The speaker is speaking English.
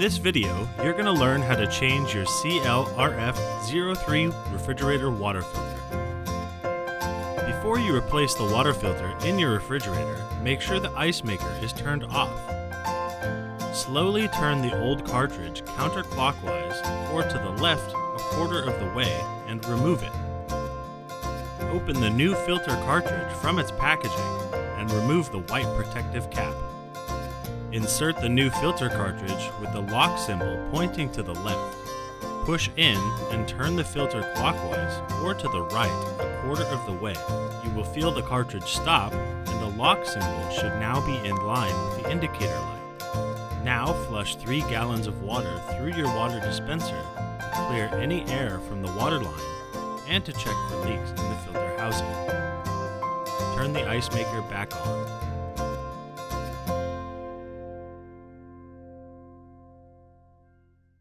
this video, you're going to learn how to change your CLRF03 refrigerator water filter. Before you replace the water filter in your refrigerator, make sure the ice maker is turned off. Slowly turn the old cartridge counterclockwise or to the left a quarter of the way and remove it. Open the new filter cartridge from its packaging and remove the white protective cap. Insert the new filter cartridge with the lock symbol pointing to the left. Push in and turn the filter clockwise or to the right a quarter of the way. You will feel the cartridge stop and the lock symbol should now be in line with the indicator light. Now flush 3 gallons of water through your water dispenser to clear any air from the water line and to check for leaks in the filter housing. Turn the ice maker back on.